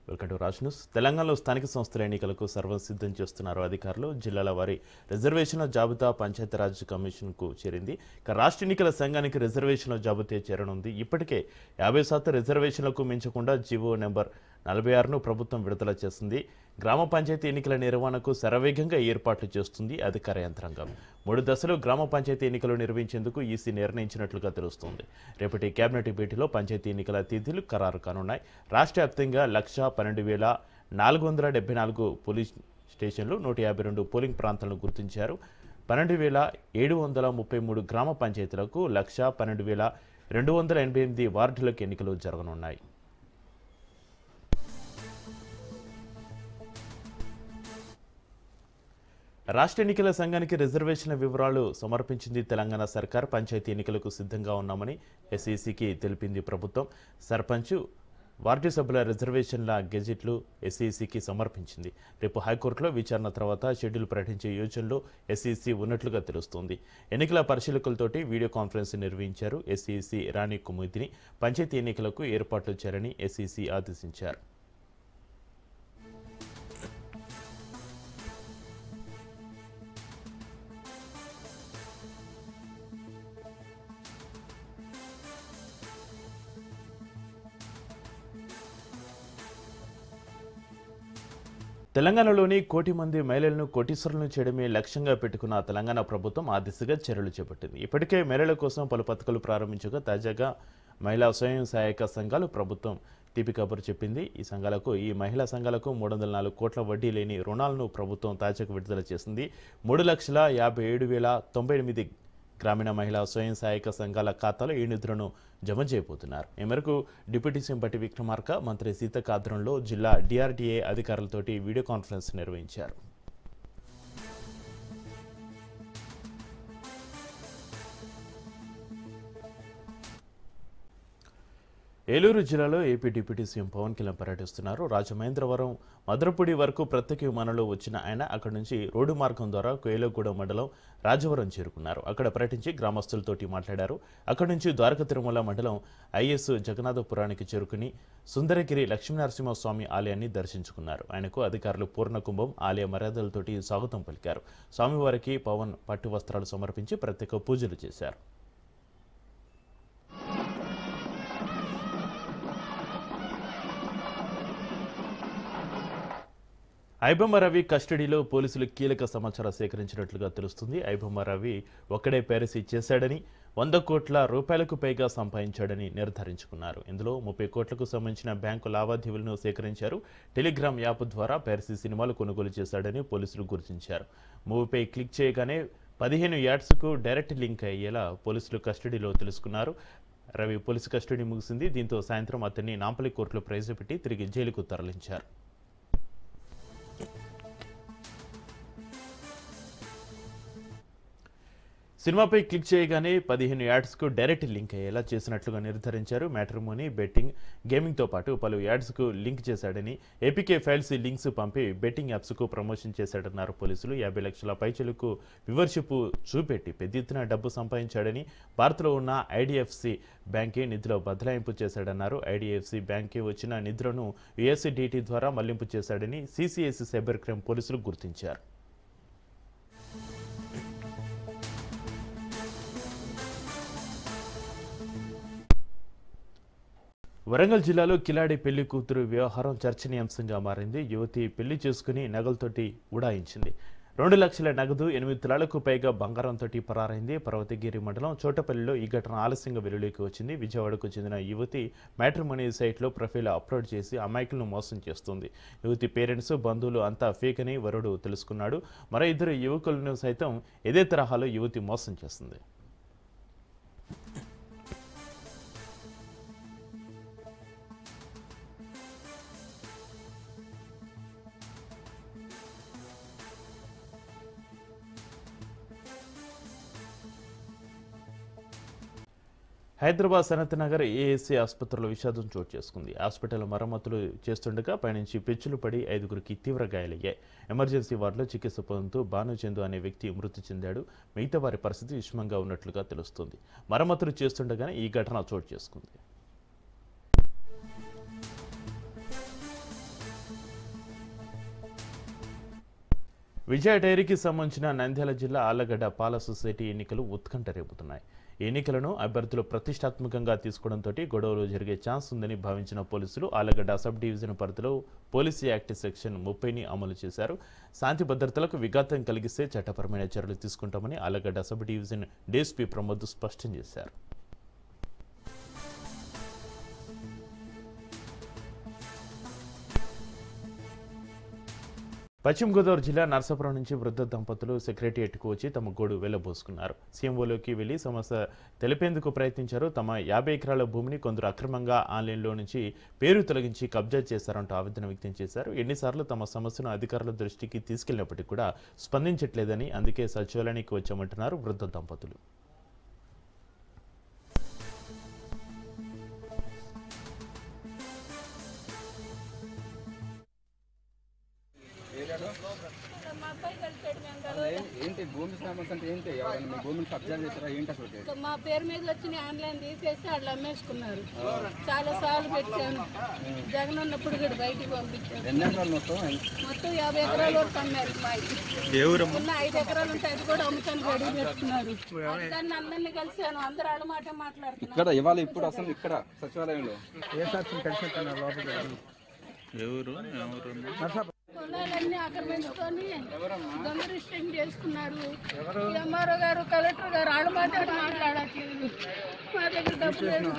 Welcome to Raj news. తెలంగాణలో స్థానిక సంస్థల ఎన్నికలకు సర్వం సిద్ధం చేస్తున్నారు అధికారులు. జిల్లాల వారి రిజర్వేషన్ల జాబితా పంచాయతీరాజ్ కమిషన్కు చేరింది. ఇక రాష్ట్ర ఎన్నికల సంఘానికి రిజర్వేషన్ల జాబితా చేరనుంది. ఇప్పటికే 50% రిజర్వేషన్లకు మించకుండా జీవో నెంబర్ 46ను ప్రభుత్వం విడుదల చేసింది. గ్రామ పంచాయతీ ఎన్నికల నిర్వహణకు శరవేగంగా ఏర్పాట్లు చేస్తుంది అధికార యంత్రాంగం. 3 దశలు గ్రామ పంచాయతీ ఎన్నికలు నిర్వహించేందుకు ఈసీ నిర్ణయించినట్లుగా తెలుస్తోంది. రేపటి కేబినెట్ భేటీలో పంచాయతీ ఎన్నికల తేదీలు ఖరారు కానున్నాయి. రాష్ట్ర వ్యాప్తంగా 1,12,474 పోలీస్ స్టేషన్లు, 152 పోలింగ్ ప్రాంతాలను గుర్తించారు. 12,733 గ్రామ పంచాయతీలకు 1,12,288 వార్డులకు ఎన్నికలు జరగనున్నాయి. రాష్ట్ర ఎన్నికల సంఘానికి రిజర్వేషన్ల వివరాలు సమర్పించింది తెలంగాణ సర్కార్. పంచాయతీ ఎన్నికలకు సిద్ధంగా ఉన్నామని ఎస్ఈసీకి తెలిపింది ప్రభుత్వం. సర్పంచ్, వార్డు సభ్యుల రిజర్వేషన్ల గెజిట్లు ఎస్ఈసీకి సమర్పించింది. రేపు హైకోర్టులో విచారణ తర్వాత షెడ్యూల్ ప్రకటించే యోచనలో ఎస్ఈసీ ఉన్నట్లుగా తెలుస్తోంది. ఎన్నికల పరిశీలకులతోటి వీడియో కాన్ఫరెన్స్ నిర్వహించారు ఎస్ఈసీ రాణి కుముదిని. పంచాయతీ ఎన్నికలకు ఏర్పాట్లు చేయాలని ఎస్ఈసీ ఆదేశించారు. తెలంగాణలోని 1 కోటి మంది మహిళలను కోటీశ్వరులను చేయడమే లక్ష్యంగా పెట్టుకున్న తెలంగాణ ప్రభుత్వం ఆ దిశగా చర్యలు చేపట్టింది. ఇప్పటికే మహిళల కోసం పలు పథకాలు ప్రారంభించగా తాజాగా మహిళా స్వయం సహాయక సంఘాలు ప్రభుత్వం తీపి కబురు చెప్పింది. ఈ మహిళా సంఘాలకు 304 కోట్ల వడ్డీ లేని రుణాలను ప్రభుత్వం తాజాగా విడుదల చేసింది. 3,57,098 గ్రామీణ మహిళా స్వయం సహాయక సంఘాల ఖాతాలో ఈ నిధులను జమ చేయబోతున్నారు. ఈ మేరకు డిప్యూటీ సీఎం బట్టి విక్రమార్క, మంత్రి సీతక్క ఆధ్వర్యంలో జిల్లా డిఆర్డీఏ అధికారులతోటి వీడియో కాన్ఫరెన్స్ నిర్వహించారు. ఏలూరు జిల్లాలో AP deputy CM Pawan Kalyan పర్యటిస్తున్నారు. రాజమహేంద్రవరం, మధురపూడి వరకు ప్రత్యేక విమానంలో వచ్చిన ఆయన అక్కడి నుంచి రోడ్డు మార్గం ద్వారా కోయిలగూడ మండలం రాజవరం చేరుకున్నారు. అక్కడ పర్యటించి గ్రామస్తులతోటి మాట్లాడారు. అక్కడి నుంచి ద్వారక తిరుమల మండలం ఐఎస్ జగన్నాథపురానికి చేరుకుని సుందరగిరి లక్ష్మీనరసింహస్వామి ఆలయాన్ని దర్శించుకున్నారు. ఆయనకు అధికారులు పూర్ణకుంభం, ఆలయ మర్యాదలతోటి స్వాగతం పలికారు. స్వామివారికి పవన్ పట్టు వస్త్రాలు సమర్పించి ప్రత్యేక పూజలు చేశారు. ఐబొమ్మ రవి కస్టడీలో పోలీసులు కీలక సమాచారం సేకరించినట్లుగా తెలుస్తుంది. ఐబొమ్మ రవి ఒక్కడే పైరసీ చేశాడని, 100 కోట్ల రూపాయలకు పైగా సంపాదించాడని నిర్ధారించుకున్నారు. ఇందులో 30 కోట్లకు సంబంధించిన బ్యాంకు లావాదేవీలను సేకరించారు. టెలిగ్రామ్ యాప్ ద్వారా పైరసీ సినిమాలు కొనుగోలు చేశాడని పోలీసులు గుర్తించారు. మూవీపై క్లిక్ చేయగానే 15 యాడ్స్కు డైరెక్ట్ లింక్ అయ్యేలా పోలీసులు కస్టడీలో తెలుసుకున్నారు. రవి పోలీసు కస్టడీ ముగిసింది. దీంతో సాయంత్రం అతన్ని నాంపల్లి కోర్టులో ప్రవేశపెట్టి తిరిగి జైలుకు తరలించారు. సినిమాపై క్లిక్ చేయగానే 15 యాడ్స్కు డైరెక్ట్ లింక్ అయ్యేలా చేసినట్లుగా నిర్ధారించారు. మ్యాట్రిమోనీ, బెట్టింగ్, గేమింగ్తో పాటు పలు యాడ్స్కు లింక్ చేశాడని, ఏపీకే ఫైల్స్ లింక్స్ పంపి బెట్టింగ్ యాప్స్కు ప్రమోషన్ చేశాడన్నారు పోలీసులు. 50 లక్షల పైచలకు వివర్షిప్ చూపెట్టి పెద్ద ఎత్తున డబ్బు సంపాదించాడని, భారత్లో ఉన్న ఐడిఎఫ్సి బ్యాంకే నిధుల బదలాయింపు చేశాడన్నారు. ఐడిఎఫ్సి బ్యాంకే వచ్చిన నిధులను యుఎస్డిటి ద్వారా మళ్లింపు చేశాడని సిసిఎస్ సైబర్ క్రైమ్ పోలీసులు గుర్తించారు. వరంగల్ జిల్లాలో కిలాడి పెళ్లి కూతురు వ్యవహారం చర్చనీయాంశంగా మారింది. యువతి పెళ్లి చేసుకుని నగలతోటి ఉడాయించింది. 2 లక్షల నగదు, 8 తులాలకు పైగా బంగారంతో పరారైంది. పర్వతగిరి మండలం చోటపల్లిలో ఈ ఘటన ఆలస్యంగా వెలుగులోకి వచ్చింది. విజయవాడకు చెందిన యువతి మ్యాట్రిమోనీ సైట్లో ప్రొఫైల్ అప్లోడ్ చేసి అమాయకులను మోసం చేస్తుంది. యువతి పేరెంట్స్, బంధువులు అంతా ఫేక్ అని వరుడు తెలుసుకున్నాడు. మరో 2 యువకులను సైతం ఇదే తరహాలో యువతి మోసం చేస్తుంది. హైదరాబాద్ సనత్ నగర్ ఏఎస్సీ ఆసుపత్రిలో విషాదం చోటు చేసుకుంది. హాస్పిటల్ మరమ్మతులు చేస్తుండగా పైనుంచి పెచ్చులు పడి 5గురికి తీవ్ర గాయాలయ్యాయి. ఎమర్జెన్సీ వార్డులో చికిత్స పొందుతూ భానుచందు అనే వ్యక్తి మృతి చెందాడు. మిగతా వారి పరిస్థితి విషమంగా ఉన్నట్లుగా తెలుస్తోంది. మరమ్మతులు చేస్తుండగానే ఈ ఘటన చోటు చేసుకుంది. విజయ డైరీకి సంబంధించిన నంద్యాల జిల్లా ఆళ్లగడ్డ పాల సొసైటీ ఎన్నికలు ఉత్కంఠ రేపుతున్నాయి. ఎన్నికలను అభ్యర్థులు ప్రతిష్టాత్మకంగా తీసుకోవడంతో గొడవలు జరిగే ఛాన్స్ ఉందని భావించిన పోలీసులు ఆళ్లగడ్డ సబ్ డివిజన్ పరిధిలో పోలీసు యాక్ట్ సెక్షన్ 30ని అమలు చేశారు. శాంతి భద్రతలకు విఘాతం కలిగిస్తే చట్టపరమైన చర్యలు తీసుకుంటామని Allagadda sub division DSP Pramod స్పష్టం చేశారు. పశ్చిమ గోదావరి జిల్లా నర్సాపురం నుంచి వృద్ధ దంపతులు సెక్రటేరియట్కు వచ్చి తమ గోడు వెళ్లబోసుకున్నారు. సీఎంఓలోకి వెళ్లి సమస్య తెలిపేందుకు ప్రయత్నించారు. తమ 50 ఎకరాల భూమిని కొందరు అక్రమంగా ఆన్లైన్లో నుంచి పేరు తొలగించి కబ్జా చేశారంటూ ఆవేదన వ్యక్తం చేశారు. ఎన్నిసార్లు తమ సమస్యను అధికారుల దృష్టికి తీసుకెళ్లినప్పటికీ కూడా స్పందించట్లేదని, అందుకే సచివాలయానికి వచ్చామంటున్నారు వృద్ధ దంపతులు. ఏంటి భూమి సమస్య అంటే ఏంటి? ఎవరైనా మీ భూమిని కబ్జా చేస్తారా ఏంటి? అసలు మా పేరు మీద వచ్చిన ఆన్లైన్ తీసేసి వాళ్ళు అమ్మేసుకున్నారు. చాలా సార్లు పెట్టాను. జగన్ ఉన్నప్పుడు కూడా బయటికి పంపించాను. ఎన్ని ఎకరాలు మొత్తం? 50 ఎకరాల వరకు అమ్మారు. ఉన్న 5 ఎకరాలు ఉంటే అది కూడా అమ్ముతాను గడువు పెట్టుకున్నారు. దాన్ని అందరినీ కలిసాను. అందరూ వాళ్ళ మాట మాట్లాడుతున్నారు. ఇక్కడ ఇవాళ ఇప్పుడు అసలు ఇక్కడ సచివాలయంలో పొలాలన్నీ ఆక్రమించుకొని దొంగరిష్టం చేసుకున్నారు. ఎంఆర్ఓ గారు, కలెక్టర్ గారు వాళ్ళ మాట్లాడట్లేదు. మా దగ్గర డబ్బు లేదు.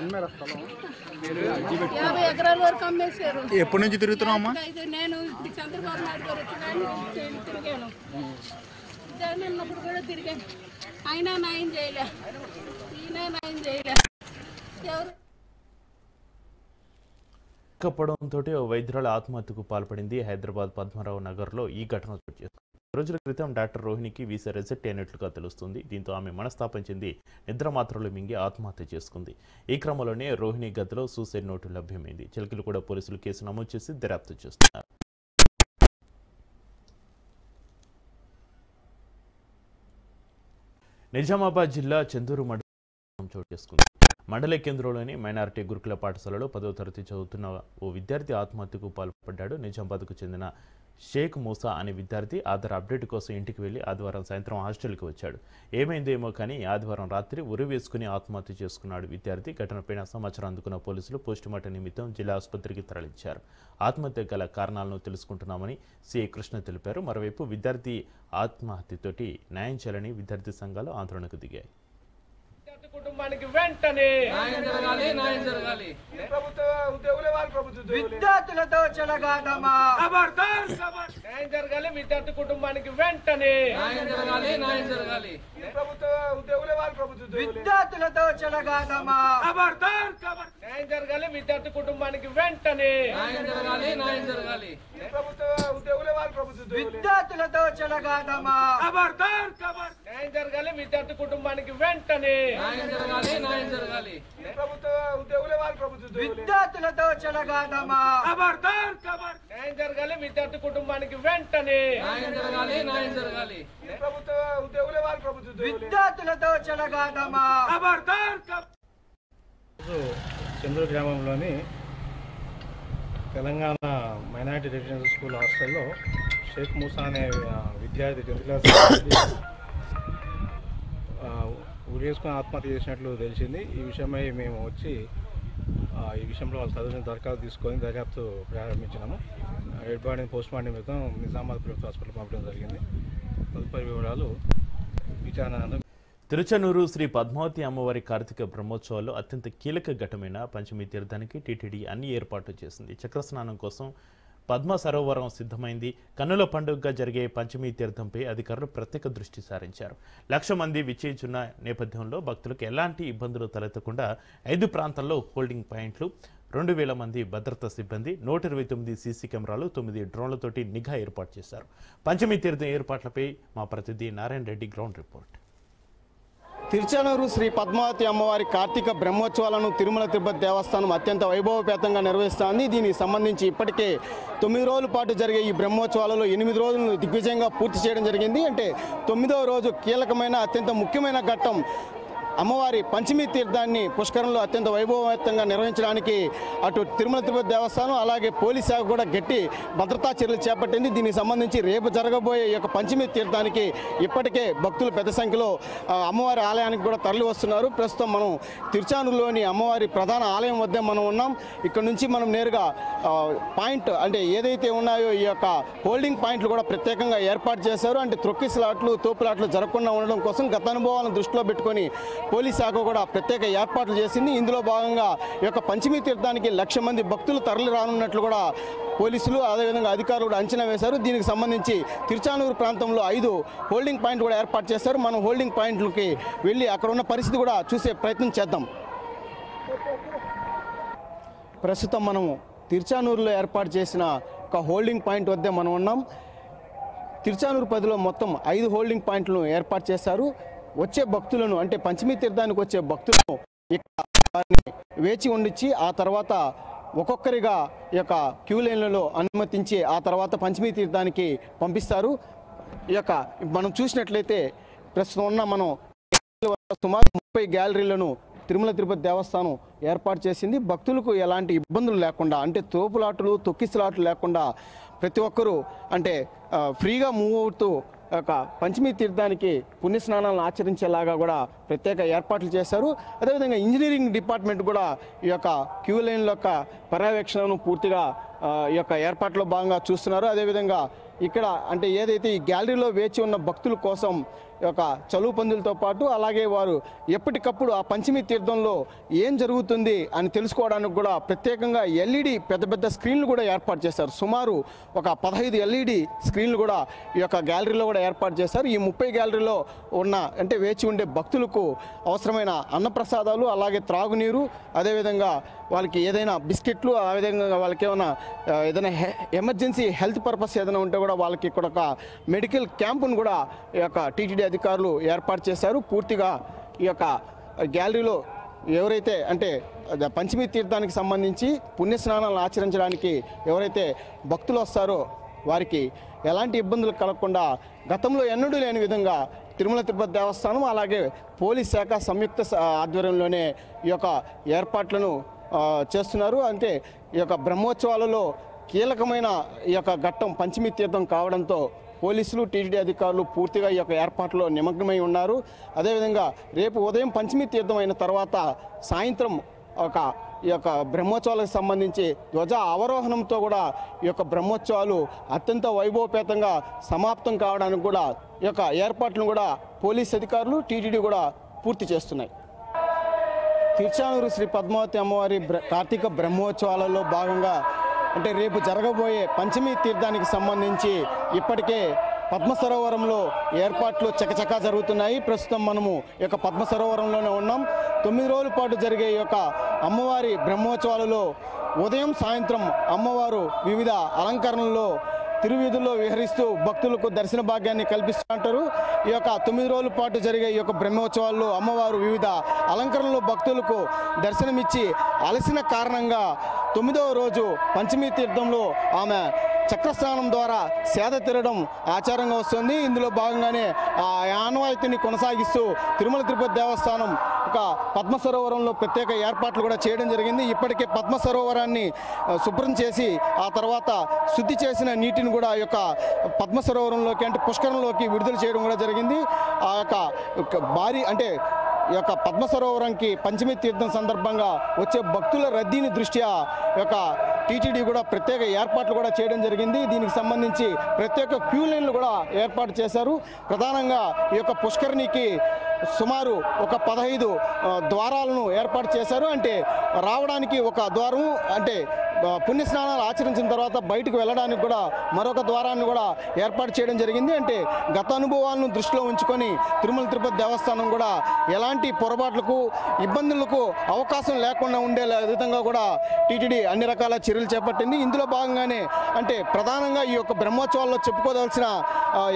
50 ఎకరాల వరకు అమ్మేశారు. ఎప్పటి నుంచి తిరుగుతున్నామా? నేను ఇప్పుడు చంద్రబాబు నాయుడు గారు వచ్చిన తిరిగాను. జగన్ ఉన్నప్పుడు కూడా తిరిగాను. అయినా న్యాయం చేయలే, ఈయన న్యాయం చేయలే. ఎవరు పడంతో ఓ వైద్యురాలు ఆత్మహత్యకు పాల్పడింది. హైదరాబాద్ పద్మరావు నగర్లో ఈ ఘటన చోటు చేసుకుంది. రోజుల క్రితం డాక్టర్ రోహిణికి వీసా రిజెక్ట్ అయినట్లుగా తెలుస్తుంది. దీంతో ఆమె మనస్తాపం చెంది నిద్ర మాత్రలు మింగి ఆత్మహత్య చేసుకుంది. ఈ క్రమంలోనే రోహిణి గదిలో సూసైడ్ నోటు లభ్యమైంది. చిలకలు కూడా పోలీసులు కేసు నమోదు చేసి దర్యాప్తు చేస్తున్నారు. నిజామాబాద్ జిల్లా చందూరు మండలం చోటు చేసుకుంది. మండల కేంద్రంలోని మైనారిటీ గురుకుల పాఠశాలలో 10వ తరగతి చదువుతున్న ఓ విద్యార్థి ఆత్మహత్యకు పాల్పడ్డాడు. నిజామాబాద్కు చెందిన షేక్ మూసా అనే విద్యార్థి ఆధార్ అప్డేట్ కోసం ఇంటికి వెళ్లి ఆదివారం సాయంత్రం హాస్టల్కి వచ్చాడు. ఏమైందేమో కానీ ఆదివారం రాత్రి ఉరి వేసుకుని ఆత్మహత్య చేసుకున్నాడు విద్యార్థి. ఘటనపైన సమాచారం అందుకున్న పోలీసులు పోస్టుమార్టం నిమిత్తం జిల్లా ఆసుపత్రికి తరలించారు. ఆత్మహత్య గల కారణాలను తెలుసుకుంటున్నామని సిఐ కృష్ణ తెలిపారు. మరోవైపు విద్యార్థి ఆత్మహత్యతోటి న్యాయం చేయాలని విద్యార్థి సంఘాలు ఆందోళనకు దిగాయి. కుటుంబానికి వెంటనే న్యాయం జరగాలి, న్యాయం జరగాలి. ప్రభుత్వ ఉద్యోగులే వారి ప్రభుత్వ విద్యార్థులతో చెలగాటమా ఖబర్దార్ ఖబర్. న్యాయం జరగాలి, విద్యార్థి కుటుంబానికి వెంటనే న్యాయం జరగాలి, న్యాయం జరగాలి. ప్రభుత్వ ఉద్యోగులే వారి ప్రభుత్వ విద్యార్థులతో చెలగాటమా ఖబర్దార్ ఖబర్. న్యాయం జరగాలి, విద్యార్థి కుటుంబానికి వెంటనే న్యాయం జరగాలి, న్యాయం జరగాలి. ప్రభుత్వ ఉద్యోగులే వారి ప్రభుత్వ విద్యార్థులతో చెలగాటమా ఖబర్దార్ ఖబర్. న్యాయం జరగాలి, విద్యార్థి కుటుంబానికి వెంటనే న్యాయం జరగాలి, న్యాయం జరగాలి. ప్రభుత్వ ఉద్యోగులే వారి ప్రభుత్వ విద్యార్థులతో చెలగాటమా ఖబర్దార్ ఖబర్. న్యాయం జరగాలి, విద్యార్థి కుటుంబానికి వెంటనే న్యాయం జరగాలి, న్యాయం జరగాలి. ప్రభుత్వ ఉద్యోగులే వారి ప్రభుత్వ విద్యార్థులతో చెలగాటమా ఖబర్దార్ ఖబర్. చంద్రూరు గ్రామంలోని తెలంగాణ మైనారిటీ రెసిడెన్షియల్ స్కూల్ హాస్టల్లో షేక్ మూసా అనే విద్యార్థి 10th క్లాస్ ఉరి వేసుకుని ఆత్మహత్య చేసినట్లు తెలిసింది. ఈ విషయమై మేము వచ్చి ఈ విషయంలో వాళ్ళు చదివిన దరఖాస్తు తీసుకొని దర్యాప్తు ప్రారంభించినాము. డెడ్ బాడీని పోస్ట్మార్టం నిమిత్తం నిజామాబాద్ ప్రభుత్వ హాస్పిటల్ పంపడం జరిగింది. తదుపరి వివరాలు విచారణ. తిరుచనూరు శ్రీ పద్మావతి అమ్మవారి కార్తీక బ్రహ్మోత్సవాల్లో అత్యంత కీలక ఘట్టమైన పంచమి తీర్థానికి టీటీడీ అన్ని ఏర్పాట్లు చేసింది. చక్రస్నానం కోసం పద్మ సరోవరం సిద్ధమైంది. కన్నుల పండుగగా జరిగే పంచమి తీర్థంపై అధికారులు ప్రత్యేక దృష్టి సారించారు. 1,00,000 మంది విచ్చేయుచున్న నేపథ్యంలో భక్తులకు ఎలాంటి ఇబ్బందులు తలెత్తకుండా 5 ప్రాంతాల్లో హోల్డింగ్ పాయింట్లు, 2,000 మంది భద్రతా సిబ్బంది, 129 సీసీ కెమెరాలు, 9 డ్రోన్లతోటి నిఘా ఏర్పాటు చేశారు. పంచమి తీర్థం ఏర్పాట్లపై మా ప్రతినిధి నారాయణ రెడ్డి గ్రౌండ్ రిపోర్ట్. తిరుచానూరు శ్రీ పద్మావతి అమ్మవారి కార్తీక బ్రహ్మోత్సవాలను తిరుమల తిరుపతి దేవస్థానం అత్యంత వైభవపేతంగా నిర్వహిస్తోంది. దీనికి సంబంధించి ఇప్పటికే 9 రోజుల పాటు జరిగే ఈ బ్రహ్మోత్సవాలలో 8 రోజులను దిగ్విజయంగా పూర్తి చేయడం జరిగింది. అంటే 9వ రోజు కీలకమైన అత్యంత ముఖ్యమైన ఘట్టం అమ్మవారి పంచమి తీర్థాన్ని పుష్కరంలో అత్యంత వైభవయుతంగా నిర్వహించడానికి అటు తిరుమల తిరుపతి దేవస్థానం అలాగే పోలీస్ శాఖ కూడా గట్టి భద్రతా చర్యలు చేపట్టింది. దీనికి సంబంధించి రేపు జరగబోయే ఈ యొక్క పంచమి తీర్థానికి ఇప్పటికే భక్తులు పెద్ద సంఖ్యలో అమ్మవారి ఆలయానికి కూడా తరలి వస్తున్నారు. ప్రస్తుతం మనం తిరుచానూరులోని అమ్మవారి ప్రధాన ఆలయం వద్ద మనం ఉన్నాం. ఇక్కడ నుంచి మనం నేరుగా పాయింట్ అంటే ఏదైతే ఉన్నాయో ఈ యొక్క హోల్డింగ్ పాయింట్లు కూడా ప్రత్యేకంగా ఏర్పాటు చేశారు. అంటే త్రొక్కిసలాట్లు తోపులాట్లు జరగకుండా ఉండడం కోసం గత అనుభవాలను దృష్టిలో పెట్టుకొని పోలీస్ శాఖ కూడా ప్రత్యేక ఏర్పాట్లు చేసింది. ఇందులో భాగంగా ఈ యొక్క పంచమి తీర్థానికి 1,00,000 మంది భక్తులు తరలి రానున్నట్లు కూడా పోలీసులు అదేవిధంగా అధికారులు కూడా అంచనా వేశారు. దీనికి సంబంధించి తిరుచానూరు ప్రాంతంలో 5 హోల్డింగ్ పాయింట్ కూడా ఏర్పాటు చేశారు. మనం హోల్డింగ్ పాయింట్లకి వెళ్ళి అక్కడ ఉన్న పరిస్థితి కూడా చూసే ప్రయత్నం చేద్దాం. ప్రస్తుతం మనము తిరుచానూరులో ఏర్పాటు చేసిన ఒక హోల్డింగ్ పాయింట్ వద్ద మనం ఉన్నాం. తిరుచానూరు పరిధిలో మొత్తం 5 హోల్డింగ్ పాయింట్లను ఏర్పాటు చేశారు. వచ్చే భక్తులను అంటే పంచమి తీర్థానికి వచ్చే భక్తులను ఇక్కడ వారిని వేచి ఉండిచ్చి ఆ తర్వాత ఒక్కొక్కరిగా ఈ యొక్క క్యూ లైన్లలో అనుమతించి ఆ తర్వాత పంచమి తీర్థానికి పంపిస్తారు. ఈ యొక్క మనం చూసినట్లయితే ప్రస్తుతం ఉన్న మనం సుమారు 30 గ్యాలరీలను తిరుమల తిరుపతి దేవస్థానం ఏర్పాటు చేసింది. భక్తులకు ఎలాంటి ఇబ్బందులు లేకుండా అంటే తోపులాటలు తొక్కిసలాట్లు లేకుండా ప్రతి ఒక్కరూ అంటే ఫ్రీగా మూవ్ అవుతూ ఒక పంచమి తీర్థానికి పుణ్యస్నానాలను ఆచరించేలాగా కూడా ప్రత్యేక ఏర్పాట్లు చేశారు. అదేవిధంగా ఇంజనీరింగ్ డిపార్ట్మెంట్ కూడా ఈ యొక్క క్యూ లైన్ల యొక్క పర్యవేక్షణను పూర్తిగా ఈ యొక్క ఏర్పాట్లో భాగంగా చూస్తున్నారు. అదేవిధంగా ఇక్కడ అంటే ఏదైతే ఈ గ్యాలరీలో వేచి ఉన్న భక్తుల కోసం ఈ యొక్క చలువు పందులతో పాటు అలాగే వారు ఎప్పటికప్పుడు ఆ పంచమి తీర్థంలో ఏం జరుగుతుంది అని తెలుసుకోవడానికి కూడా ప్రత్యేకంగా ఎల్ఈడి పెద్ద పెద్ద స్క్రీన్లు కూడా ఏర్పాటు చేశారు. సుమారు ఒక 15 ఎల్ఈడి స్క్రీన్లు కూడా ఈ యొక్క గ్యాలరీలో కూడా ఏర్పాటు చేశారు. ఈ 30 గ్యాలరీలో ఉన్న అంటే వేచి ఉండే భక్తులకు అవసరమైన అన్నప్రసాదాలు అలాగే త్రాగునీరు అదేవిధంగా వాళ్ళకి ఏదైనా బిస్కెట్లు ఆ విధంగా వాళ్ళకి ఏదైనా ఎమర్జెన్సీ హెల్త్ పర్పస్ ఏదైనా ఉంటే కూడా వాళ్ళకి ఇక్కడ ఒక మెడికల్ క్యాంపును కూడా ఈ యొక్క టీటీడీ అధికారులు ఏర్పాటు చేశారు. పూర్తిగా ఈ యొక్క గ్యాలరీలో ఎవరైతే అంటే పంచమి తీర్థానికి సంబంధించి పుణ్యస్నానాలను ఆచరించడానికి ఎవరైతే భక్తులు వస్తారో వారికి ఎలాంటి ఇబ్బందులు కలగకుండా గతంలో ఎన్నడూ లేని విధంగా తిరుమల తిరుపతి దేవస్థానం అలాగే పోలీస్ శాఖ సంయుక్త ఆధ్వర్యంలోనే ఈ యొక్క ఏర్పాట్లను చేస్తున్నారు. అంటే ఈ యొక్క బ్రహ్మోత్సవాలలో కీలకమైన ఈ యొక్క ఘట్టం పంచమి తీర్థం కావడంతో పోలీసులు టీటీడీ అధికారులు పూర్తిగా ఈ యొక్క ఏర్పాట్లో నిమగ్నమై ఉన్నారు. అదేవిధంగా రేపు ఉదయం పంచమి తీర్థం అయిన తర్వాత సాయంత్రం ఈ యొక్క బ్రహ్మోత్సవాలకు సంబంధించి ధ్వజ అవరోహణంతో కూడా ఈ యొక్క బ్రహ్మోత్సవాలు అత్యంత వైభవపేతంగా సమాప్తం కావడానికి కూడా ఈ యొక్క ఏర్పాట్లను కూడా పోలీస్ అధికారులు టీటీడీ కూడా పూర్తి చేస్తున్నాయి. తిరుచానూరు శ్రీ పద్మావతి అమ్మవారి కార్తీక బ్రహ్మోత్సవాలలో భాగంగా అంటే రేపు జరగబోయే పంచమి తీర్థానికి సంబంధించి ఇప్పటికే పద్మసరోవరంలో ఏర్పాట్లు చకచకా జరుగుతున్నాయి. ప్రస్తుతం మనము ఈ యొక్క పద్మసరోవరంలోనే ఉన్నాం. 9 రోజుల పాటు జరిగే ఈ యొక్క అమ్మవారి బ్రహ్మోత్సవాలలో ఉదయం సాయంత్రం అమ్మవారు వివిధ అలంకరణల్లో తిరువీధుల్లో విహరిస్తూ భక్తులకు దర్శన భాగ్యాన్ని కల్పిస్తుంటారు. ఈ యొక్క 9 రోజుల పాటు జరిగే ఈ యొక్క బ్రహ్మోత్సవాల్లో అమ్మవారు వివిధ అలంకరణలో భక్తులకు దర్శనమిచ్చి అలసిన కారణంగా 9వ రోజు పంచమి తీర్థంలో ఆమె చక్రస్నానం ద్వారా సేద తీరడం ఆచారంగా వస్తుంది. ఇందులో భాగంగానే ఆ ఆనవాయితీని కొనసాగిస్తూ తిరుమల తిరుపతి దేవస్థానం ఒక పద్మసరోవరంలో ప్రత్యేక ఏర్పాట్లు కూడా చేయడం జరిగింది. ఇప్పటికే పద్మసరోవరాన్ని శుభ్రం చేసి ఆ తర్వాత శుద్ధి చేసిన నీటిని కూడా ఈ యొక్క పద్మసరోవరంలోకి అంటే పుష్కరంలోకి విడుదల చేయడం కూడా జరిగింది. ఆ యొక్క భారీ అంటే ఈ యొక్క పద్మసరోవరంకి పంచమి తీర్థం సందర్భంగా వచ్చే భక్తుల రద్దీని దృష్ట్యా ఈ యొక్క టీటీడీ కూడా ప్రత్యేక ఏర్పాట్లు కూడా చేయడం జరిగింది. దీనికి సంబంధించి ప్రత్యేక క్యూ లైన్లు కూడా ఏర్పాటు చేశారు. ప్రధానంగా ఈ యొక్క పుష్కరిణికి సుమారు ఒక 15 ద్వారాలను ఏర్పాటు చేశారు. అంటే రావడానికి ఒక ద్వారం అంటే పుణ్యస్నానాలు ఆచరించిన తర్వాత బయటకు వెళ్ళడానికి కూడా మరొక ద్వారాన్ని కూడా ఏర్పాటు చేయడం జరిగింది. అంటే గత అనుభవాలను దృష్టిలో ఉంచుకొని తిరుమల తిరుపతి దేవస్థానం కూడా ఎలాంటి పొరపాట్లకు ఇబ్బందులకు అవకాశం లేకుండా ఉండే విధంగా కూడా టీటీడీ అన్ని రకాల చర్యలు చేపట్టింది. ఇందులో భాగంగానే అంటే ప్రధానంగా ఈ యొక్క బ్రహ్మోత్సవాల్లో చెప్పుకోదలసిన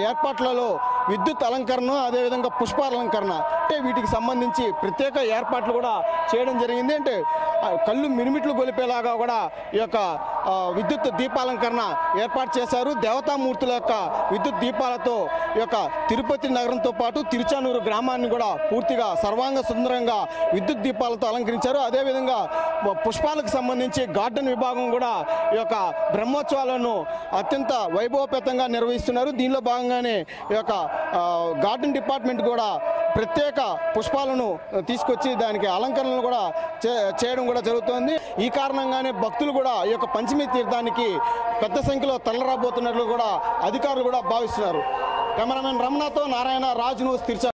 ఏర్పాట్లలో విద్యుత్ అలంకరణ అదేవిధంగా పుష్పాలంకరణ అంటే వీటికి సంబంధించి ప్రత్యేక ఏర్పాట్లు కూడా చేయడం జరిగింది. అంటే కళ్ళు మిరుమిట్లు గొలిపేలాగా కూడా ఈ యొక్క విద్యుత్ దీపాలంకరణ ఏర్పాటు చేశారు. దేవతామూర్తుల యొక్క విద్యుత్ దీపాలతో ఈ యొక్క తిరుపతి నగరంతో పాటు తిరుచానూరు గ్రామాన్ని కూడా పూర్తిగా సర్వాంగ సుందరంగా విద్యుత్ దీపాలతో అలంకరించారు. అదేవిధంగా పుష్పాలకు సంబంధించి గార్డెన్ విభాగం కూడా ఈ యొక్క బ్రహ్మోత్సవాలను అత్యంత వైభవపేతంగా నిర్వహిస్తున్నారు. దీనిలో భాగంగానే ఈ యొక్క గార్డెన్ డిపార్ట్మెంట్ కూడా ప్రత్యేక పుష్పాలను తీసుకొచ్చి దానికి అలంకరణలు కూడా చేయడం కూడా జరుగుతోంది. ఈ కారణంగానే భక్తులు కూడా ఈ యొక్క పంచమి తీర్థానికి పెద్ద సంఖ్యలో తరలిరాబోతున్నట్లు కూడా అధికారులు కూడా భావిస్తున్నారు. కెమెరామెన్ రమణతో నారాయణ, రాజ్ న్యూస్, తిరుచా.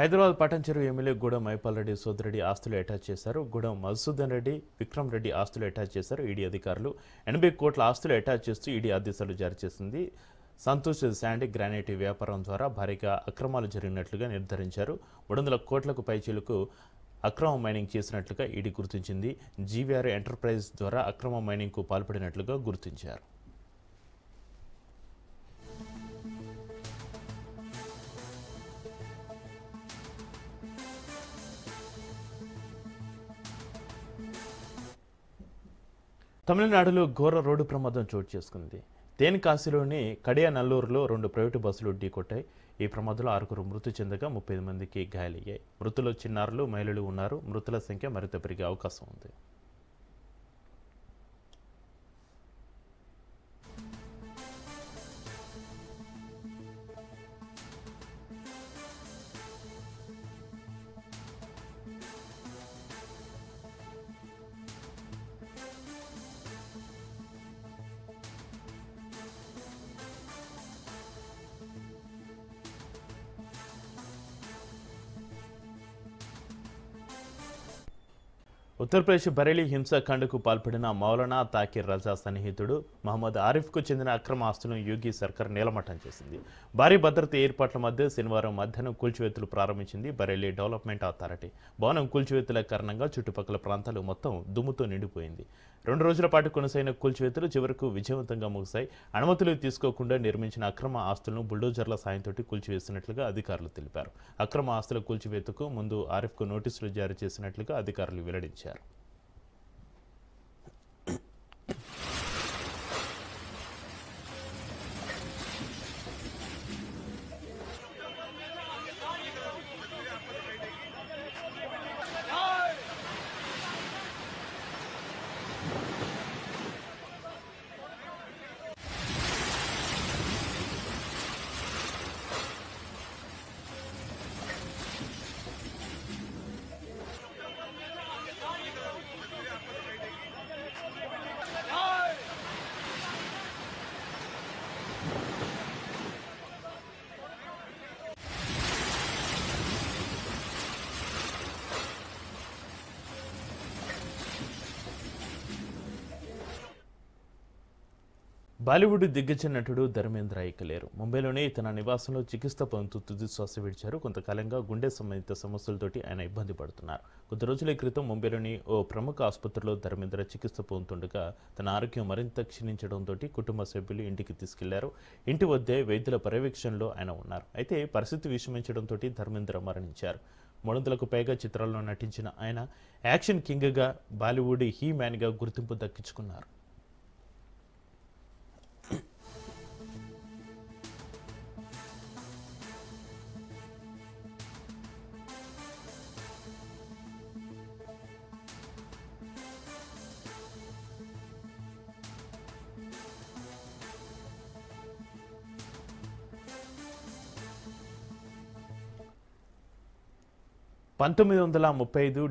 హైదరాబాద్ పట్టణచెరువు ఎమ్మెల్యే గూడెం మైపాల్ రెడ్డి సోదరెడ్డి ఆస్తులు అటాచ్ చేశారు. గూడెం మధుసూదన్ రెడ్డి, విక్రమ్ రెడ్డి ఆస్తులు అటాచ్ చేశారు. ఈడీ అధికారులు 80 కోట్ల ఆస్తులు అటాచ్ చేస్తూ ఈడీ ఆదేశాలు జారీ చేసింది. సంతోష్ శాండ్ గ్రానైట్ వ్యాపారం ద్వారా భారీగా అక్రమాలు జరిగినట్లుగా నిర్ధారించారు. 300 కోట్లకు పైచీలకు అక్రమ మైనింగ్ చేసినట్లుగా ఈడీ గుర్తించింది. జీవీఆర్ ఎంటర్ప్రైజ్ ద్వారా అక్రమ మైనింగ్కు పాల్పడినట్లుగా గుర్తించారు. తమిళనాడులో ఘోర రోడ్డు ప్రమాదం చోటు చేసుకుంది. తేన్కాశీలోని కడియానల్లూరులో 2 ప్రైవేటు బస్సులు ఢీకొట్టాయి. ఈ ప్రమాదంలో 6 మృతి చెందగా 35 మందికి గాయాలయ్యాయి. మృతుల్లో చిన్నారులు, మహిళలు ఉన్నారు. మృతుల సంఖ్య మరింత పెరిగే అవకాశం ఉంది. ఉత్తరప్రదేశ్ బరేలీ హింసాకాండకు పాల్పడిన మౌలానా తాకిర్ రజా సన్నిహితుడు మహమ్మద్ ఆరిఫ్కు చెందిన అక్రమ ఆస్తులను యోగి సర్కార్ నేలమట్టం చేసింది. భారీ భద్రత ఏర్పాట్ల మధ్య శనివారం మధ్యాహ్నం కూల్చివేతలు ప్రారంభించింది బరేలీ డెవలప్మెంట్ అథారిటీ. భవనం కూల్చివేతల కారణంగా చుట్టుపక్కల ప్రాంతాలు మొత్తం దుమ్ముతో నిండిపోయింది. 2 రోజుల పాటు కొనసాగిన కూల్చివేతలు చివరకు విజయవంతంగా ముగిశాయి. అనుమతులు తీసుకోకుండా నిర్మించిన అక్రమ ఆస్తులను బుల్డోజర్ల సాయంతో కూల్చివేసినట్లుగా అధికారులు తెలిపారు. అక్రమ ఆస్తుల కూల్చివేతకు ముందు ఆరిఫ్కు నోటీసులు జారీ చేసినట్లుగా అధికారులు వెల్లడించారు. బాలీవుడ్ దిగ్గజ నటుడు ధర్మేంద్ర ఇకలేరు. ముంబైలోని తన నివాసంలో చికిత్స పొందుతూ తుది శ్వాస విడిచారు. కొంతకాలంగా గుండె సంబంధిత సమస్యలతోటి ఆయన ఇబ్బంది పడుతున్నారు. కొద్ది రోజుల క్రితం ముంబైలోని ఓ ప్రముఖ ఆసుపత్రిలో ధర్మేంద్ర చికిత్స పొందుతుండగా తన ఆరోగ్యం మరింత క్షీణించడంతో కుటుంబ సభ్యులు ఇంటికి తీసుకెళ్లారు. ఇంటి వద్దే వైద్యుల పర్యవేక్షణలో ఆయన ఉన్నారు. అయితే పరిస్థితి విషమించడంతో ధర్మేంద్ర మరణించారు. 300కు పైగా చిత్రాల్లో నటించిన ఆయన యాక్షన్ కింగ్గా, బాలీవుడ్ హీ మ్యాన్గా గుర్తింపు దక్కించుకున్నారు.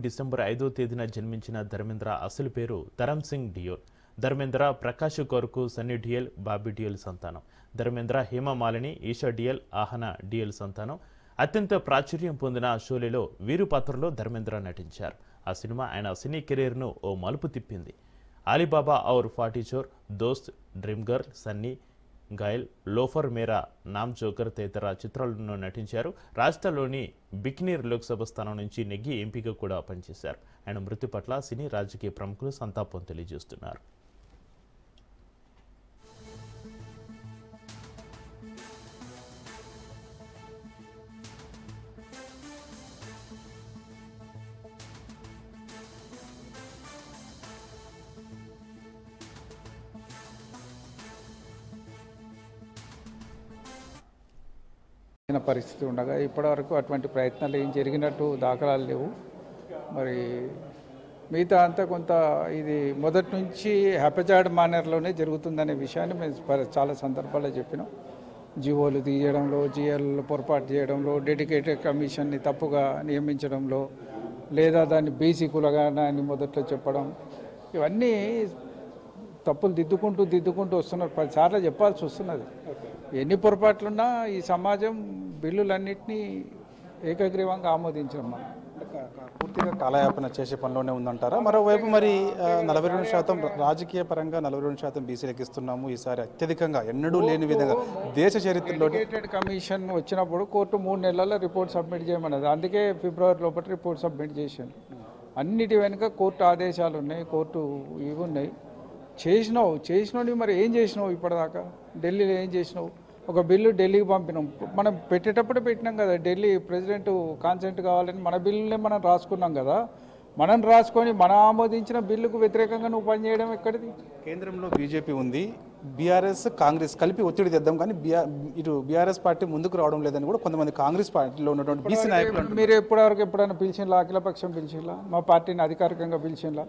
డిసెంబర్ 5వ తేదీన జన్మించిన ధర్మేంద్ర అసలు పేరు ధరమ్ సింగ్ డియోల్. ధర్మేంద్ర ప్రకాష్ కౌర్కు సన్నీ డియోల్, బాబీ డియోల్ సంతానం. ధర్మేంద్ర హేమమాలిని, ఈషా డియోల్, ఆహనా డియోల్ సంతానం. అత్యంత ప్రాచుర్యం పొందిన షోలేలో వీరు పాత్రలో ధర్మేంద్ర నటించారు. ఆ సినిమా ఆయన సినీ కెరీర్ను ఓ మలుపు తిప్పింది. అలీబాబా ఔర్ 40 చోర్, దోస్త్, dream girl, Sunny, Goyal, loafer మేరా నామ్ జోకర్ తదితర చిత్రాలను నటించారు. రాజస్థాన్లోని బిక్నీర్ లోక్సభ స్థానం నుంచి నెగ్గి ఎంపీగా కూడా పనిచేశారు. ఆయన మృతి పట్ల సినీ రాజకీయ ప్రముఖులు సంతాపం తెలియజేస్తున్నారు. పరిస్థితి ఉండగా ఇప్పటివరకు అటువంటి ప్రయత్నాలు ఏం జరిగినట్టు దాఖలాలు లేవు. మరి మిగతా అంతా కొంత ఇది మొదటి నుంచి హ్యాపజార్డ్ మేనర్లోనే జరుగుతుందనే విషయాన్ని మేము చాలా సందర్భాల్లో చెప్పినాం. జీవోలు తీయడంలో, జిఎల్లో పొరపాటు చేయడంలో, డెడికేటెడ్ కమిషన్ని తప్పుగా నియమించడంలో, లేదా దాన్ని బీసీ కులగాని మొదట్లో చెప్పడం, ఇవన్నీ తప్పులు దిద్దుకుంటూ వస్తున్నారు. 10 సార్లు చెప్పాల్సి వస్తున్నది. ఎన్ని పొరపాట్లున్నా ఈ సమాజం బిల్లులన్నింటినీ ఏకగ్రీవంగా ఆమోదించడం మనం పూర్తిగా కాలయాపన చేసే పనిలోనే ఉందంటారా? మరోవైపు మరి 42% రాజకీయ పరంగా 42% బీసీలకు ఇస్తున్నాము, ఈసారి అత్యధికంగా ఎన్నడూ లేని విధంగా దేశ చరిత్రలో డెడికేటెడ్ కమిషన్ వచ్చినప్పుడు కోర్టు 3 నెలల్లో రిపోర్ట్ సబ్మిట్ చేయమన్నది. అందుకే ఫిబ్రవరి లోపల రిపోర్ట్ సబ్మిట్ చేశాను. అన్నిటి వెనుక కోర్టు ఆదేశాలు ఉన్నాయి, కోర్టు ఇవి ఉన్నాయి. చేసినావు మరి ఏం చేసినావు? ఇప్పటిదాకా ఢిల్లీలో ఏం చేసినావు? ఒక బిల్లు ఢిల్లీకి పంపినాం. మనం పెట్టేటప్పుడే పెట్టినాం కదా, ఢిల్లీ ప్రెసిడెంట్ కాన్సెంట్ కావాలని మన బిల్లునే మనం రాసుకున్నాం కదా. మనం రాసుకొని మనం ఆమోదించిన బిల్లుకు వ్యతిరేకంగా నువ్వు పనిచేయడం ఎక్కడిది? కేంద్రంలో బీజేపీ ఉంది, బీఆర్ఎస్ కాంగ్రెస్ కలిపి ఒత్తిడి తెద్దాం, కానీ ఇటు బీఆర్ఎస్ పార్టీ ముందుకు రావడం లేదని కూడా కొంతమంది కాంగ్రెస్ పార్టీలో ఉన్నటువంటి బీసీ నాయకులు. మీరు ఎప్పుడైనా పిలిచినలా? అఖిలపక్షం పిలిచినలా? మా పార్టీని అధికారికంగా పిలిచినలా?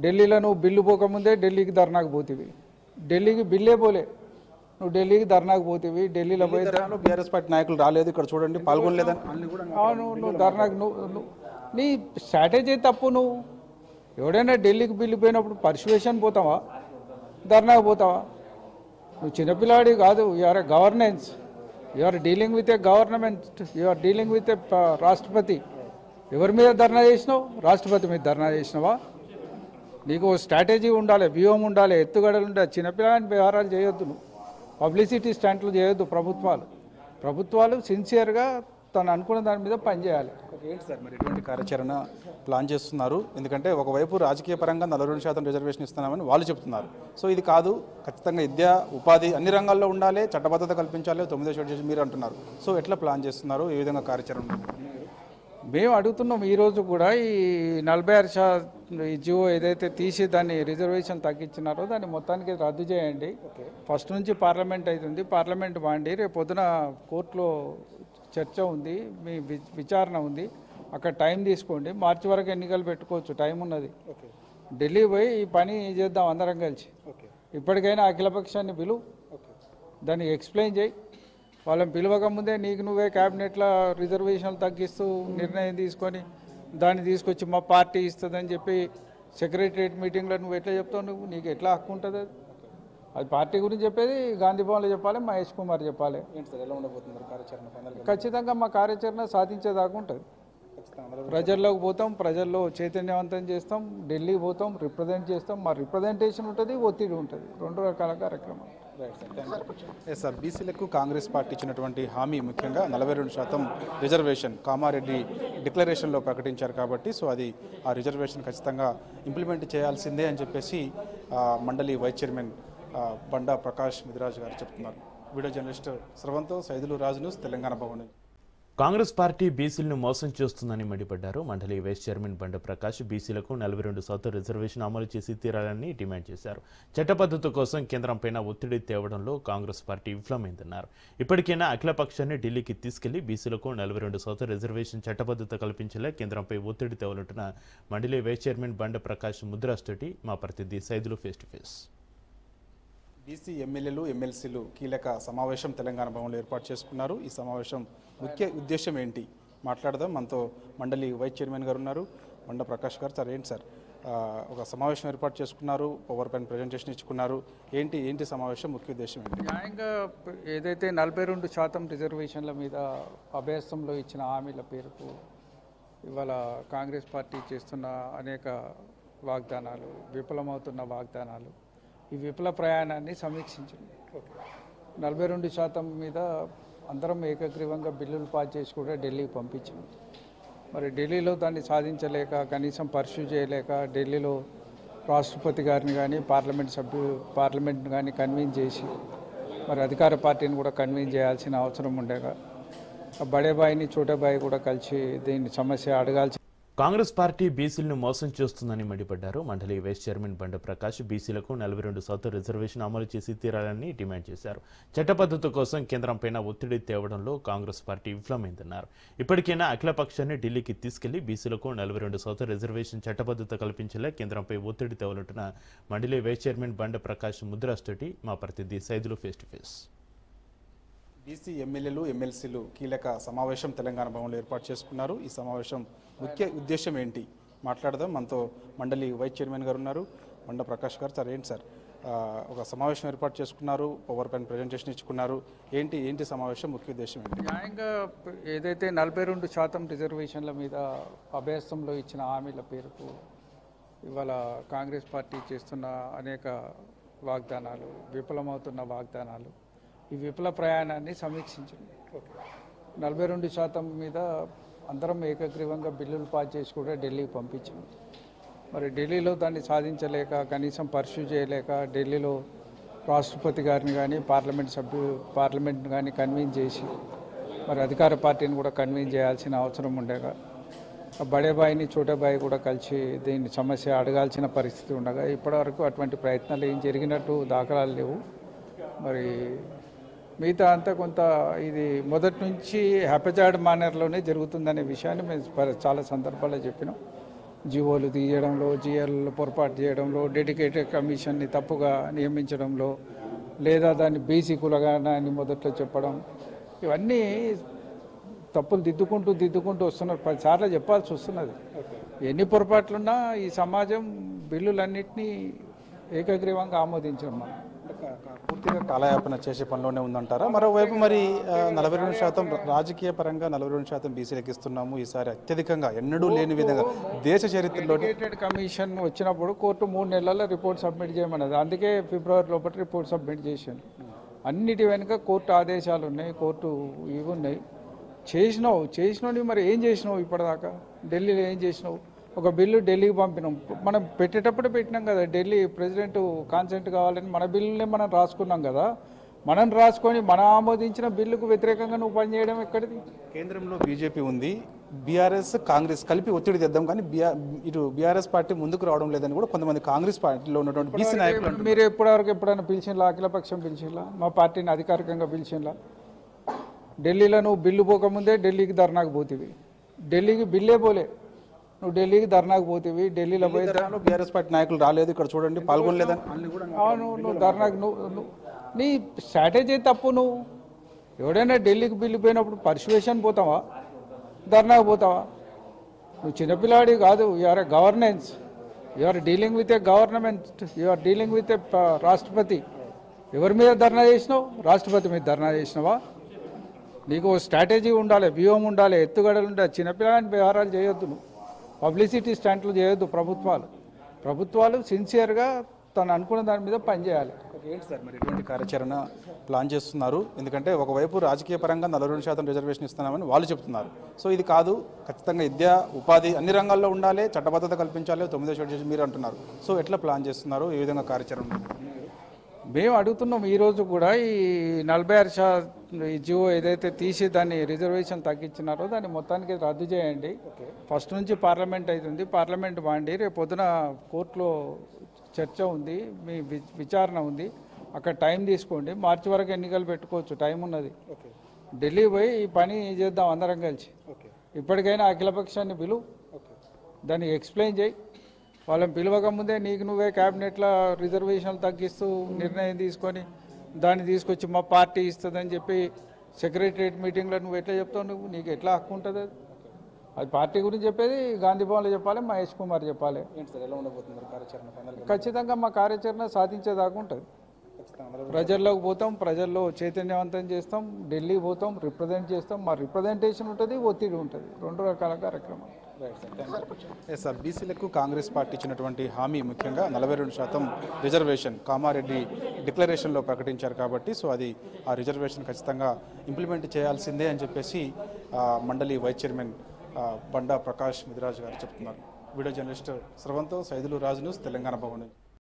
ఢిల్లీలో నువ్వు బిల్లు పోకముందే ఢిల్లీకి ధర్నాకు పోతివి. ఢిల్లీకి బిల్లే పోలే, నువ్వు ఢిల్లీకి ధర్నాకు పోతివి. ఢిల్లీలో పోయి బీఆర్ఎస్ పార్టీ నాయకులు రాలేదు, ఇక్కడ చూడండి పాల్గొనలేదని. అవును, నువ్వు ధర్నాకు నువ్వు నీ స్ట్రాటజీ తప్పు. నువ్వు ఎవడైనా ఢిల్లీకి బిల్లు పోయినప్పుడు పర్సువేషన్ పోతావా, ధర్నాకు పోతావా? నువ్వు చిన్నపిల్లాడి కాదు. You're a governance, you're dealing with a government, you're dealing with a రాష్ట్రపతి. ఎవరి మీద ధర్నా చేసినావు? రాష్ట్రపతి మీద ధర్నా చేసినావా? నీకు స్ట్రాటజీ ఉండాలి, వ్యూహం ఉండాలి, ఎత్తుగడలు ఉండాలి. చిన్నపిల్లని వ్యవహారాలు చేయొద్దు, నువ్వు పబ్లిసిటీ స్టంట్లు చేయొద్దు. ప్రభుత్వాలు సిన్సియర్గా తను అనుకున్న దాని మీద పనిచేయాలి. ఏంటి సార్ మరి ఎటువంటి కార్యాచరణ ప్లాన్ చేస్తున్నారు? ఎందుకంటే ఒకవైపు రాజకీయ పరంగా 42% రిజర్వేషన్ ఇస్తున్నామని వాళ్ళు చెప్తున్నారు. సో ఇది కాదు, ఖచ్చితంగా విద్య, ఉపాధి అన్ని రంగాల్లో ఉండాలి, చట్టబద్ధత కల్పించాలి, 9వ షెడ్యూల్ మీరు అంటున్నారు. సో ఎట్లా ప్లాన్ చేస్తున్నారు? ఏ విధంగా కార్యాచరణ? మేము అడుగుతున్నాం ఈరోజు కూడా ఈ 46% ఈ జియో ఏదైతే తీసి దాన్ని రిజర్వేషన్ తగ్గించినారో దాన్ని మొత్తానికి రద్దు చేయండి. ఫస్ట్ నుంచి పార్లమెంట్ అవుతుంది, పార్లమెంట్ వాండి, రేపు పొద్దున కోర్టులో చర్చ ఉంది, మీ విచారణ ఉంది, అక్కడ టైం తీసుకోండి. మార్చి వరకు ఎన్నికలు పెట్టుకోవచ్చు, టైం ఉన్నది. ఢిల్లీ పోయి ఈ పని చేద్దాం అందరం కలిసి. ఇప్పటికైనా అఖిలపక్షాన్ని పిలువు, దాన్ని ఎక్స్ప్లెయిన్ చేయి. వాళ్ళని పిలవక ముందే నీకు నువ్వే క్యాబినెట్లో రిజర్వేషన్లు తగ్గిస్తూ నిర్ణయం తీసుకొని దాన్ని తీసుకొచ్చి మా పార్టీ ఇస్తుందని చెప్పి సెక్రటరియట్ మీటింగ్లో నువ్వు ఎట్లా చెప్తావు? నీకు ఎట్లా హక్కు ఉంటుంది? అది పార్టీ గురించి చెప్పేది గాంధీ భవన్లో చెప్పాలి, మహేష్ కుమార్ చెప్పాలి. ఖచ్చితంగా మా కార్యాచరణ సాధించేదాకా ఉంటుంది. ప్రజల్లోకి పోతాం, ప్రజల్లో చైతన్యవంతం చేస్తాం, ఢిల్లీకి పోతాం, రిప్రజెంట్ చేస్తాం. మా రిప్రజెంటేషన్ ఉంటుంది, ఒత్తిడి ఉంటుంది, 2 రకాల కార్యక్రమాలు. సార్, బీసీలకు కాంగ్రెస్ పార్టీ ఇచ్చినటువంటి హామీ ముఖ్యంగా 42% రిజర్వేషన్ కామారెడ్డి డిక్లరేషన్లో ప్రకటించారు కాబట్టి, సో అది ఆ రిజర్వేషన్ ఖచ్చితంగా ఇంప్లిమెంట్ చేయాల్సిందే అని చెప్పేసి మండలి వైస్ చైర్మన్ బండా ప్రకాష్ మిదిరాజ్ గారు చెప్తున్నారు. వీడియో జర్నలిస్ట్ శ్రవంతో సైదులు రాజు న్యూస్, తెలంగాణ భవన్. కాంగ్రెస్ పార్టీ బీసీలను మోసం చేస్తుందని మండిపడ్డారు. మండలి వైస్ చైర్మన్ బండ ప్రకాష్ బీసీలకు 42% రిజర్వేషన్ అమలు చేసి తీరాలని డిమాండ్ చేశారు. చట్టబద్ధత కోసం కేంద్రంపైన ఒత్తిడి తేవడంలో కాంగ్రెస్ పార్టీ విఫలమైందన్నారు. ఇప్పటికైనా అఖిలపక్షాన్ని ఢిల్లీకి తీసుకెళ్లి బీసీలకు 42% రిజర్వేషన్ చట్టబద్ధత కల్పించేలా కేంద్రంపై ఒత్తిడి తేవాలంటున్న మండలి వైస్ చైర్మన్ బండ ప్రకాష్ ముద్రాజ్ తోటి మా ప్రతినిధి Saidulu face to face. BC ఎమ్మెల్యేలు, ఎమ్మెల్సీలు కీలక సమావేశం తెలంగాణ భవన్లో ఏర్పాటు చేసుకున్నారు. ఈ సమావేశం ముఖ్య ఉద్దేశం ఏంటి మాట్లాడదాం. మనతో మండలి వైస్ చైర్మన్ గారు ఉన్నారు, బండ ప్రకాష్ గారు. సార్, ఏంటి సార్ ఒక సమావేశం ఏర్పాటు చేసుకున్నారు, పవర్ పాయింట్ ప్రజెంటేషన్ ఇచ్చుకున్నారు, ఏంటి సమావేశం ముఖ్య ఉద్దేశం ఏంటి? న్యాయంగా ఏదైతే 42% రిజర్వేషన్ల మీద అభ్యాసంలో ఇచ్చిన హామీల పేరుకు ఇవాళ కాంగ్రెస్ పార్టీ చేస్తున్న అనేక వాగ్దానాలు, విఫలమవుతున్న వాగ్దానాలు, ఈ విఫల ప్రయాణాన్ని సమీక్షించింది. 42% మీద అందరం ఏకగ్రీవంగా బిల్లులు పాస్ చేసి కూడా ఢిల్లీకి పంపించాం. మరి ఢిల్లీలో దాన్ని సాధించలేక, కనీసం పర్సూ చేయలేక, ఢిల్లీలో రాష్ట్రపతి గారిని కానీ పార్లమెంట్ని కానీ కన్వీన్ చేసి మరి అధికార పార్టీని కూడా కన్వీన్ చేయాల్సిన అవసరం ఉండేగా, బడేబాయిని చోటేబాయి కూడా కలిసి దీన్ని సమస్య అడగాల్సి కాంగ్రెస్ పార్టీ బీసీలను మోసం చేస్తుందని మండిపడ్డారు. మండలి వైస్ చైర్మన్ బండ ప్రకాష్ బీసీలకు 42% రిజర్వేషన్ అమలు చేసి తీరాలని డిమాండ్ చేశారు. చట్టబద్ధత కోసం కేంద్రంపైన ఒత్తిడి తేవడంలో కాంగ్రెస్ పార్టీ విఫలమైందన్నారు. ఇప్పటికైనా అఖిలపక్షాన్ని ఢిల్లీకి తీసుకెళ్లి బీసీలకు 42% రిజర్వేషన్ చట్టబద్ధత కల్పించేలా కేంద్రంపై ఒత్తిడి తేవాలంటున్న మండలి వైస్ చైర్మన్ బండ ప్రకాష్ ముద్రాస్టోటి మా ప్రతినిధి Saidulu face to face. BC ఎమ్మెల్యేలు ఎమ్మెల్సీలు కీలక సమావేశం తెలంగాణ భవన్లో ఏర్పాటు చేసుకున్నారు. ఈ సమావేశం ముఖ్య ఉద్దేశం ఏంటి మాట్లాడదాం. మనతో మండలి వైస్ చైర్మన్ గారు ఉన్నారు, బండ ప్రకాష్ గారు. సార్ ఏంటి సార్ ఒక సమావేశం ఏర్పాటు చేసుకున్నారు, పవర్ పాయింట్ ప్రజెంటేషన్ ఇచ్చుకున్నారు, ఏంటి సమావేశం ముఖ్య ఉద్దేశం ఏంటి? న్యాయంగా ఏదైతే 42% రిజర్వేషన్ల మీద అభ్యాసంలో ఇచ్చిన హామీల పేరుకు ఇవాళ కాంగ్రెస్ పార్టీ చేస్తున్న అనేక వాగ్దానాలు, విఫలమవుతున్న వాగ్దానాలు, ఈ విఫల ప్రయాణాన్ని సమీక్షించింది. 42% మీద అందరం ఏకగ్రీవంగా బిల్లులు పాస్ చేసి కూడా ఢిల్లీకి పంపించాం. మరి ఢిల్లీలో దాన్ని సాధించలేక, కనీసం పర్స్యూ చేయలేక, ఢిల్లీలో రాష్ట్రపతి గారిని కానీ పార్లమెంట్ని కానీ కన్వీన్స్ చేసి మరి అధికార పార్టీని కూడా కన్వీన్స్ చేయాల్సిన అవసరం ఉండగా, బడేబాయిని చోటేబాయి కూడా కలిసి దీన్ని సమస్య అడగాల్సిన పరిస్థితి ఉండగా ఇప్పటివరకు అటువంటి ప్రయత్నాలు ఏం జరిగినట్టు దాఖలాలు లేవు. మరి మిగతా అంతా కొంత ఇది మొదటి నుంచి హ్యాపీజాడ్ మేనర్లోనే జరుగుతుందనే విషయాన్ని మేము చాలా సందర్భాల్లో చెప్పినాం. జీవోలు తీయడంలో, జిఎల్లో పొరపాటు చేయడంలో, డెడికేటెడ్ కమిషన్ని తప్పుగా నియమించడంలో, లేదా దాన్ని బీసీ కులగాన అని మొదట్లో చెప్పడం, ఇవన్నీ తప్పులు దిద్దుకుంటూ వస్తున్నారు. 10 సార్లు చెప్పాల్సి వస్తున్నది. ఎన్ని పొరపాట్లున్నా ఈ సమాజం బిల్లులన్నింటినీ ఏకగ్రీవంగా ఆమోదించడం మనం పూర్తిగా కాలయాపన చేసే పనిలోనే ఉందంటారా? మరోవైపు మరి 42% రాజకీయ పరంగా 42% బీసీలకు ఇస్తున్నాము, ఈసారి అత్యధికంగా ఎన్నడూ లేని విధంగా దేశ చరిత్రలో డెడికేటెడ్ కమిషన్ వచ్చినప్పుడు కోర్టు 3 నెలల్లో రిపోర్ట్ సబ్మిట్ చేయమన్నది. అందుకే ఫిబ్రవరి లోపల రిపోర్ట్ సబ్మిట్ చేశాను. అన్నిటి వెనుక కోర్టు ఆదేశాలు ఉన్నాయి, కోర్టు ఇవి ఉన్నాయి. చేసినావు మరి ఏం చేసినావు? ఇప్పటిదాకా ఢిల్లీలో ఏం చేసినావు? ఒక బిల్లు ఢిల్లీకి పంపినాం. మనం పెట్టేటప్పుడు పెట్టినాం కదా, ఢిల్లీ ప్రెసిడెంట్ కాన్సెంట్ కావాలని మన బిల్లునే మనం రాసుకున్నాం కదా. మనం రాసుకొని మనం ఆమోదించిన బిల్లుకు వ్యతిరేకంగా నువ్వు పనిచేయడం ఎక్కడిది? కేంద్రంలో బీజేపీ ఉంది, బీఆర్ఎస్ కాంగ్రెస్ కలిపి ఒత్తిడి తెద్దాం, కానీ ఇటు బీఆర్ఎస్ పార్టీ ముందుకు రావడం లేదని కూడా కొంతమంది కాంగ్రెస్ పార్టీలో ఉన్నటువంటి బీసీ నాయకులు. మీరు ఎప్పుడైనా పిలిచినలా? అఖిలపక్షం పిలిచినలా? మా పార్టీని అధికారికంగా పిలిచినలా? ఢిల్లీలో నువ్వు బిల్లు పోకముందే ఢిల్లీకి ధర్నాకు పోతివి. ఢిల్లీకి బిల్లే పోలే, నువ్వు ఢిల్లీకి ధర్నాకు పోతివి. ఢిల్లీలో పోయి బీఆర్ఎస్ పార్టీ నాయకులు రాలేదు, ఇక్కడ చూడండి పాల్గొనలేదని. నువ్వు ధర్నాకు నువ్వు నీ స్ట్రాటజీ తప్పు. నువ్వు ఎవడైనా ఢిల్లీకి బిల్లు పోయినప్పుడు పర్సువేషన్ పోతావా, ధర్నాకు పోతావా? నువ్వు చిన్నపిల్లాడి కాదు. You're a governance, you're dealing with a government, you're dealing with a రాష్ట్రపతి. ఎవరి మీద ధర్నా చేసినావు? రాష్ట్రపతి మీద ధర్నా చేసినావా? నీకు స్ట్రాటజీ ఉండాలి, వ్యూహం ఉండాలి, ఎత్తుగడలు ఉండాలి. చిన్నపిల్లని వ్యవహారాలు చేయొద్దు, నువ్వు పబ్లిసిటీ స్టంట్లు చేయొద్దు. ప్రభుత్వాలు సిన్సియర్గా తను అనుకున్న దాని మీద పనిచేయాలి. ఏంటి సార్ మరి ఎటువంటి కార్యాచరణ ప్లాన్ చేస్తున్నారు? ఎందుకంటే ఒకవైపు రాజకీయ పరంగా 42% రిజర్వేషన్ ఇస్తున్నామని వాళ్ళు చెప్తున్నారు. సో ఇది కాదు, ఖచ్చితంగా విద్య, ఉపాధి అన్ని రంగాల్లో ఉండాలి, చట్టబద్ధత కల్పించాలి, 9వ షెడ్యూల్ మీరు అంటున్నారు. సో ఎట్లా ప్లాన్ చేస్తున్నారు? ఏ విధంగా కార్యాచరణ? మేము అడుగుతున్నాం. ఈరోజు కూడా ఈ 46% జియో ఏదైతే తీసి దాన్ని రిజర్వేషన్ తగ్గించినారో దాన్ని మొత్తానికి రద్దు చేయండి. ఫస్ట్ నుంచి పార్లమెంట్ అవుతుంది, పార్లమెంట్ వాండి, రేపు పొద్దున కోర్టులో చర్చ ఉంది, మీ విచారణ ఉంది, అక్కడ టైం తీసుకోండి. మార్చి వరకు ఎన్నికలు పెట్టుకోవచ్చు, టైం ఉన్నది. ఢిల్లీ పోయి ఈ పని చేద్దాం అందరం కలిసి. ఇప్పటికైనా అఖిలపక్షాన్ని పిలువు, దాన్ని ఎక్స్ప్లెయిన్ చేయి. వాళ్ళని పిలవకముందే నీకు నువ్వే క్యాబినెట్లో రిజర్వేషన్లు తగ్గిస్తూ నిర్ణయం తీసుకొని దాన్ని తీసుకొచ్చి మా పార్టీ ఇస్తుందని చెప్పి సెక్రటరియట్ మీటింగ్లో నువ్వు ఎట్లా చెప్తావు? నీకు ఎట్లా హక్కు ఉంటుంది? అది పార్టీ గురించి చెప్పేది గాంధీ భవన్లో చెప్పాలి, మహేష్ కుమార్ చెప్పాలి. ఖచ్చితంగా మా కార్యాచరణ సాధించేదాకా ఉంటుంది. ప్రజల్లోకి పోతాం, ప్రజల్లో చైతన్యవంతం చేస్తాం, ఢిల్లీ పోతాం, రిప్రజెంట్ చేస్తాం. మా రిప్రజెంటేషన్ ఉంటుంది, ఒత్తిడి ఉంటుంది, 2 రకాల కార్యక్రమాలు. సార్ బీసీలకు కాంగ్రెస్ పార్టీ ఇచ్చినటువంటి హామీ ముఖ్యంగా 42% రిజర్వేషన్ కామారెడ్డి డిక్లరేషన్లో ప్రకటించారు కాబట్టి, సో అది ఆ రిజర్వేషన్ ఖచ్చితంగా ఇంప్లిమెంట్ చేయాల్సిందే అని చెప్పేసి మండలి వైస్ చైర్మన్ బండా ప్రకాష్ ముదిరాజ్ గారు చెప్తున్నారు. వీడియో జర్నలిస్ట్ శ్రవంతో సైదులు రాజు న్యూస్ తెలంగాణ భవన్.